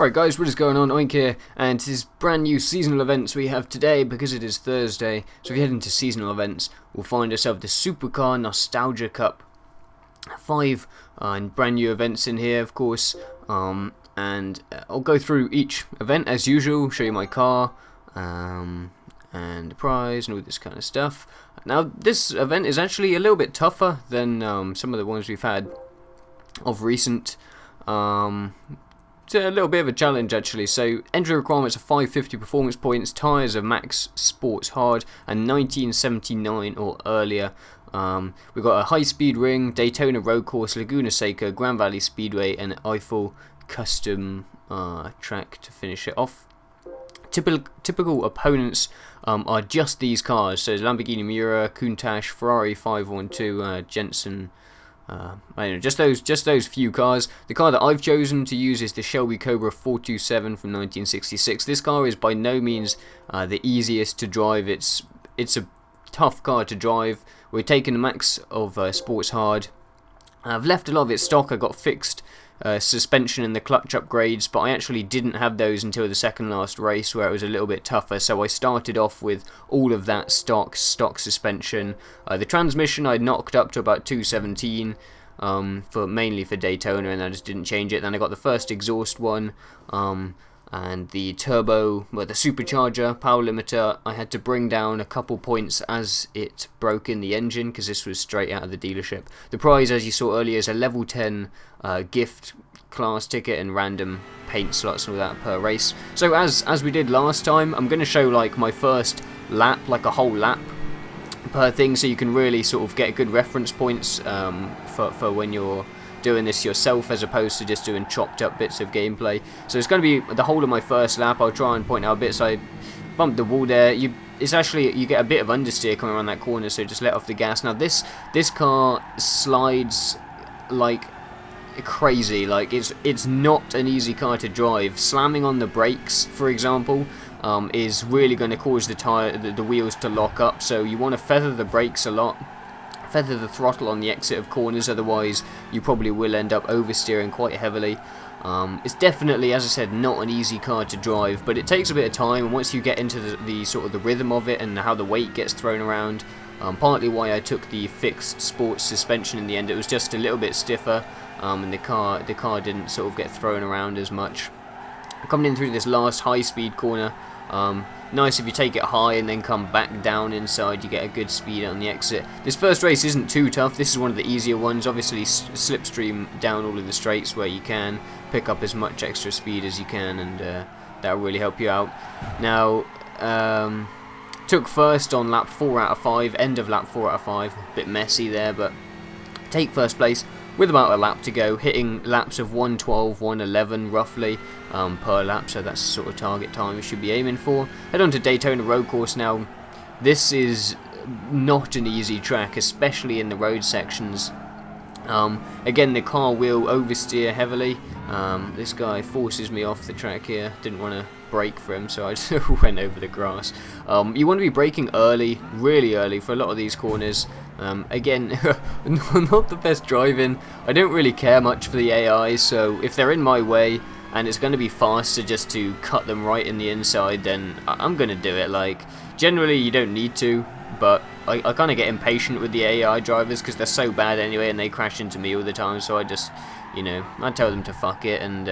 Alright guys, what is going on? Oink here, and this is brand new seasonal events we have today because it is Thursday. So if you head into seasonal events, we'll find ourselves the Supercar Nostalgia Cup. 5 brand new events in here, of course, and I'll go through each event as usual, show you my car, and the prize and all this kind of stuff. Now this event is actually a little bit tougher than some of the ones we've had of recent. It's a little bit of a challenge actually. So entry requirements are 550 performance points, tyres are max sports hard and 1979 or earlier. We've got a high speed ring, Daytona road course, Laguna Seca, Grand Valley Speedway and Eiffel custom track to finish it off. Typical opponents are just these cars, so Lambourghini Muira, Countach, Ferrari 512, Jensen. I don't know, just those few cars. The car that I've chosen to use is the Shelby Cobra 427 from 1966. This car is by no means the easiest to drive. It's a tough car to drive. We're taking the max of sports hard. I've left a lot of it stock. I got fixed suspension and the clutch upgrades, but I actually didn't have those until the second last race where it was a little bit tougher, so I started off with all of that stock suspension. The transmission I knocked up to about 217 mainly for Daytona, and I just didn't change it. Then I got the first exhaust one, and the turbo, well, the supercharger, power limiter, I had to bring down a couple points as it broke in the engine because this was straight out of the dealership. The prize, as you saw earlier, is a level 10 gift class ticket and random paint slots and all that per race. So as we did last time, I'm going to show like my first lap, like a whole lap per thing, so you can really sort of get good reference points for when you're doing this yourself, as opposed to just doing chopped up bits of gameplay. So it's going to be the whole of my first lap. I'll try and point out bits. I bumped the wall there. It's actually, you get a bit of understeer coming around that corner, so just let off the gas. Now this car slides like crazy. Like it's not an easy car to drive. Slamming on the brakes, for example, is really going to cause the wheels to lock up. So you want to feather the brakes a lot. Feather the throttle on the exit of corners, otherwise you probably will end up oversteering quite heavily. It's definitely, as I said, not an easy car to drive, but it takes a bit of time, and once you get into the sort of the rhythm of it and how the weight gets thrown around, partly why I took the fixed sports suspension in the end. It was just a little bit stiffer, and the car didn't sort of get thrown around as much. Coming in through this last high-speed corner, nice if you take it high and then come back down inside, you get a good speed on the exit. This first race isn't too tough. This is one of the easier ones. Obviously slipstream down all of the straights where you can, pick up as much extra speed as you can, and that will really help you out. Now took first on lap 4 out of 5, end of lap 4 out of 5, a bit messy there, but take first place with about a lap to go, hitting laps of 112, 111 roughly per lap, so that's the sort of target time we should be aiming for. Head on to Daytona road course now. This is not an easy track, especially in the road sections. Again, the car will oversteer heavily. This guy forces me off the track here. Didn't want to brake for him, so I just went over the grass. You want to be braking early, really early, for a lot of these corners. Again, not the best driving. I don't really care much for the AI, so if they're in my way and it's going to be faster just to cut them right in the inside, then I'm going to do it. Like, generally you don't need to, but I kind of get impatient with the AI drivers because they're so bad anyway and they crash into me all the time, so I just, I tell them to fuck it and,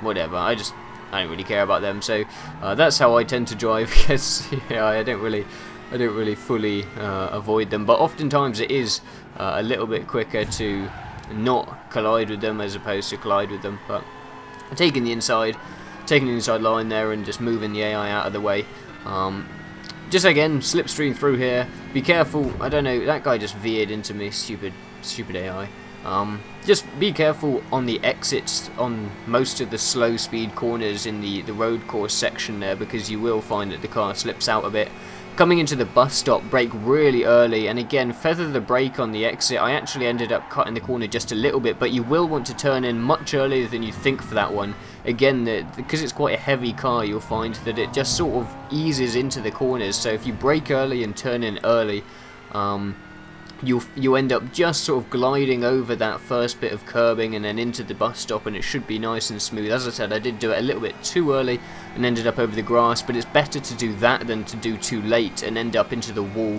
whatever. I don't really care about them, so that's how I tend to drive, because I don't really fully avoid them, but oftentimes it is a little bit quicker to not collide with them as opposed to collide with them. But taking the inside line there and just moving the AI out of the way. Just again, slipstream through here. Be careful. I don't know, that guy just veered into me. Stupid AI. Just be careful on the exits on most of the slow speed corners in the road course section there, because you will find that the car slips out a bit. Coming into the bus stop, brake really early, and again, feather the brake on the exit. I actually ended up cutting the corner just a little bit, but you will want to turn in much earlier than you think for that one. Again, because it's quite a heavy car, you'll find that it just sort of eases into the corners, so if you brake early and turn in early, you end up just sort of gliding over that first bit of curbing and then into the bus stop, and it should be nice and smooth. As I said, I did do it a little bit too early and ended up over the grass, but it's better to do that than to do too late and end up into the wall,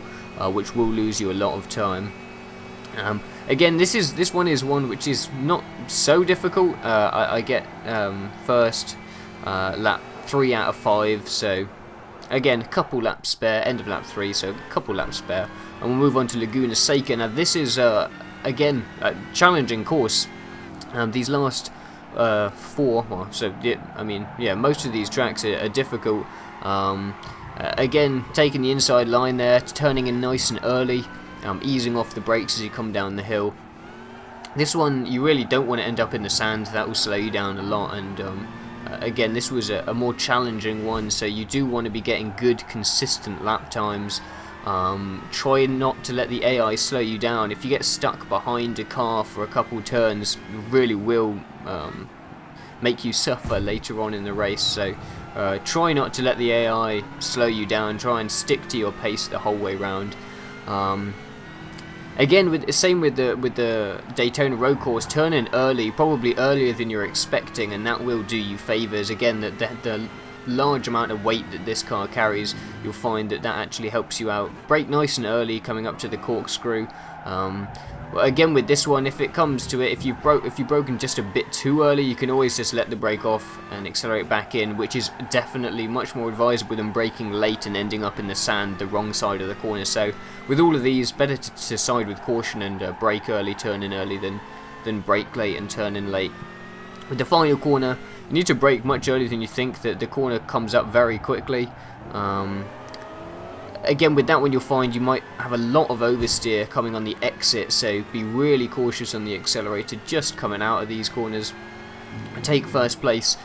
which will lose you a lot of time. Again, this one is one which is not so difficult. I get first lap 3 out of 5, so again, a couple laps spare, end of lap 3, so a couple laps spare. And we'll move on to Laguna Seca. Now this is, again, a challenging course. These last 4, well, so, yeah, I mean, yeah, most of these tracks are difficult. Again, taking the inside line there, turning in nice and early, easing off the brakes as you come down the hill. This one, you really don't want to end up in the sand, that will slow you down a lot, and again, this was a more challenging one, so you do want to be getting good, consistent lap times. Try not to let the AI slow you down. If you get stuck behind a car for a couple turns, it really will make you suffer later on in the race, so try not to let the AI slow you down. Try and stick to your pace the whole way round. Again, same with the Daytona Road Course, turn in early, probably earlier than you're expecting, and that will do you favours. Again, the large amount of weight that this car carries, you'll find that actually helps you out. Brake nice and early coming up to the corkscrew. Well, again, with this one, if it comes to it, if you've broken just a bit too early, you can always just let the brake off and accelerate back in, which is definitely much more advisable than braking late and ending up in the sand the wrong side of the corner. So with all of these, better to side with caution and brake early, turn in early than brake late and turn in late. With the final corner, you need to brake much earlier than you think. That the corner comes up very quickly. Again, with that one, you'll find you might have a lot of oversteer coming on the exit, so be really cautious on the accelerator just coming out of these corners. Take first place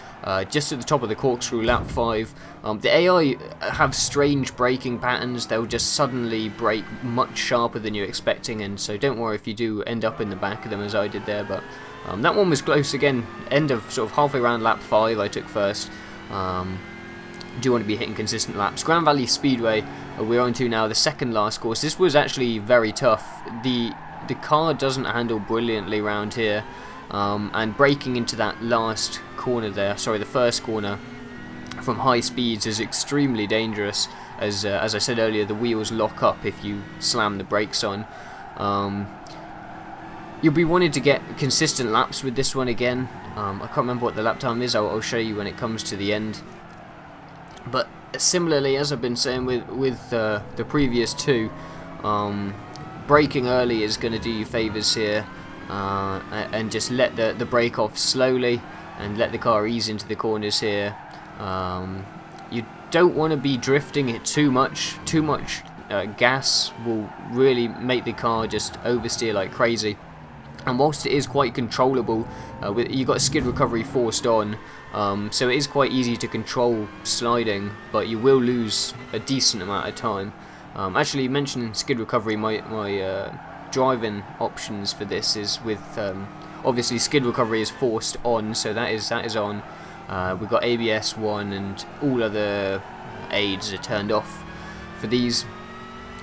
just at the top of the corkscrew, lap 5. The AI have strange braking patterns. They'll just suddenly brake much sharper than you're expecting, and so don't worry if you do end up in the back of them as I did there, but that one was close. Again, end of sort of halfway around lap 5 I took first. Do want to be hitting consistent laps. Grand Valley Speedway, we're on to now the second last course. This was actually very tough. The car doesn't handle brilliantly around here, and braking into that last corner there, sorry, the first corner from high speeds is extremely dangerous. As I said earlier, the wheels lock up if you slam the brakes on. You'll be wanting to get consistent laps with this one again. I can't remember what the lap time is. I'll show you when it comes to the end. But similarly, as I've been saying with the previous two, braking early is going to do you favours here, and just let the brake off slowly and let the car ease into the corners here. You don't want to be drifting it too much. Too much gas will really make the car just oversteer like crazy. And whilst it is quite controllable, you've got skid recovery forced on, so it is quite easy to control sliding, but you will lose a decent amount of time. Actually, mentioning skid recovery, my driving options for this is with, obviously skid recovery is forced on, so that is on. We've got ABS 1 and all other aids are turned off for these.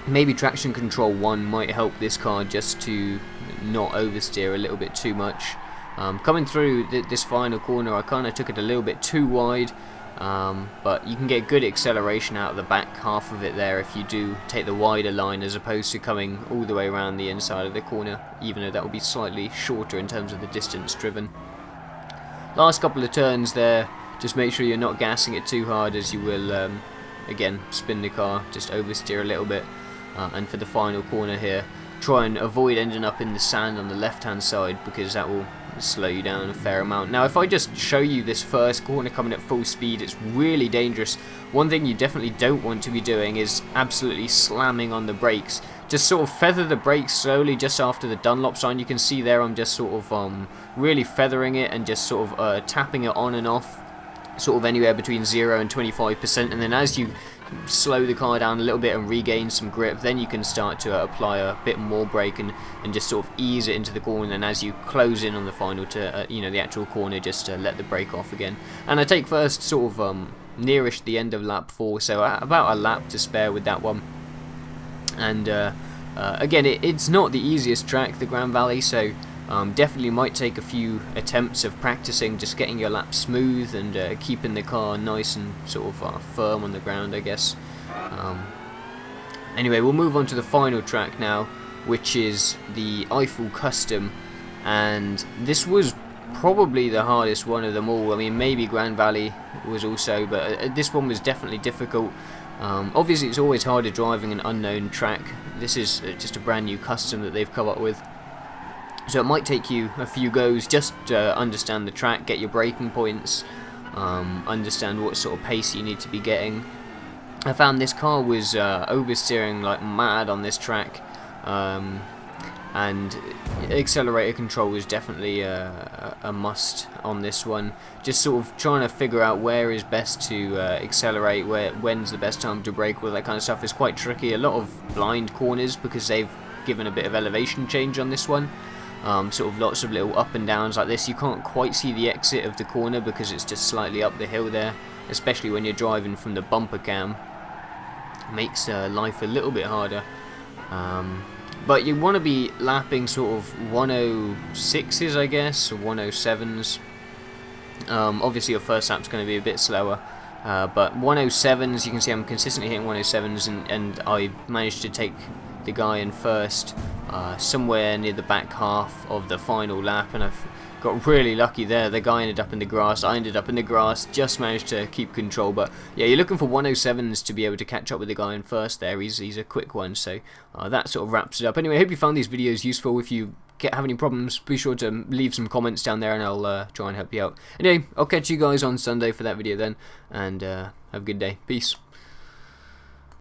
Maybe traction control 1 might help this car just to not oversteer a little bit too much. Coming through this final corner, I kind of took it a little bit too wide, but you can get good acceleration out of the back half of it there if you do take the wider line as opposed to coming all the way around the inside of the corner, even though that will be slightly shorter in terms of the distance driven. Last couple of turns there, just make sure you're not gassing it too hard, as you will again spin the car, just oversteer a little bit. And for the final corner here, try and avoid ending up in the sand on the left hand side, because that will slow you down a fair amount. Now if I just show you this first corner coming at full speed, it's really dangerous. One thing you definitely don't want to be doing is absolutely slamming on the brakes. Just sort of feather the brakes slowly just after the Dunlop sign. You can see there I'm just sort of really feathering it and just sort of tapping it on and off, sort of anywhere between 0 and 25%, and then as you slow the car down a little bit and regain some grip, then you can start to apply a bit more brake and just sort of ease it into the corner, and as you close in on the final to the actual corner, just let the brake off again. And I take first sort of nearish the end of lap 4, so about a lap to spare with that one. And Again, it's not the easiest track, the Grand Valley, so definitely might take a few attempts of practicing, just getting your laps smooth and keeping the car nice and sort of firm on the ground, I guess. Anyway, we'll move on to the final track now, which is the Eiffel Custom, and this was probably the hardest one of them all. I mean, maybe Grand Valley was also, but this one was definitely difficult. Obviously, it's always harder driving an unknown track. This is just a brand new custom that they've come up with. So it might take you a few goes just to understand the track, get your braking points, understand what sort of pace you need to be getting. I found this car was oversteering like mad on this track, and accelerator control was definitely a must on this one. Just sort of trying to figure out where is best to accelerate, when's the best time to brake, all that kind of stuff is quite tricky. A lot of blind corners because they've given a bit of elevation change on this one. Sort of lots of little up and downs like this. You can't quite see the exit of the corner because it's just slightly up the hill there, especially when you're driving from the bumper cam. Makes life a little bit harder. But you want to be lapping sort of 106s, I guess, or 107s. Obviously your first lap's going to be a bit slower, but 107s, you can see I'm consistently hitting 107s, and I managed to take the guy in first somewhere near the back half of the final lap, and I've got really lucky there. The guy ended up in the grass, I ended up in the grass, just managed to keep control. But yeah, you're looking for 107s to be able to catch up with the guy in first there. He's a quick one, so that sort of wraps it up. Anyway, I hope you found these videos useful. If you have any problems, be sure to leave some comments down there and I'll try and help you out. Anyway, I'll catch you guys on Sunday for that video then, and have a good day. Peace.